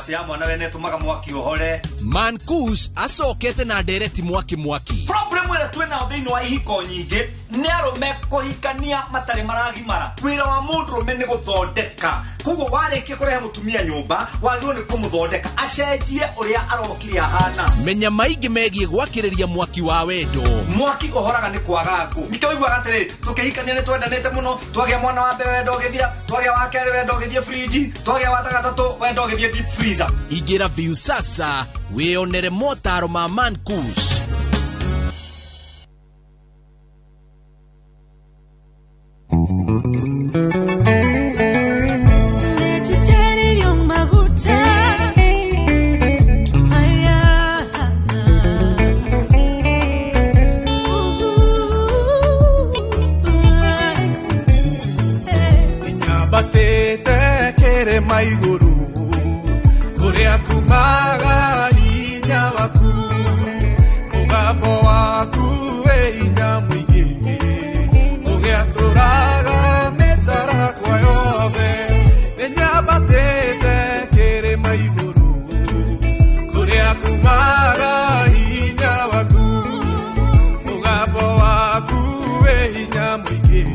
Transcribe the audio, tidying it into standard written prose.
Focus ya mwana wene tumaga mwaki ohore. Mankush acokete na ndereti mwaki. Problem wera twena thini wa ihiko nyinge ni arume kuhikania matari maragimara. Wira wa mundurume ni guthondeka. Kugo wareke kurehe mutumia nyumba wagirwo ni kumuthondeka acenjie uria arokiri ahana. Menya maingi megie gwakiriria mwaki wa wendo. Mwaki uhoraga ni kwaga ngo. Nike wigwa gatiri tukihikania ni twendanete muno twagia mwana wa mbere wendo githira twagia wa kere wendo githie fridge twagia wa tagatatu wendo githie deep freezer. Igira view sasa weonere motaro ma Mankush. Maiguru kuria kumaga hinya waku mugambo waku we hinya mwingi ugiaturaga metara kwa yothe ninyabatete kiri maiguru kuria kumaga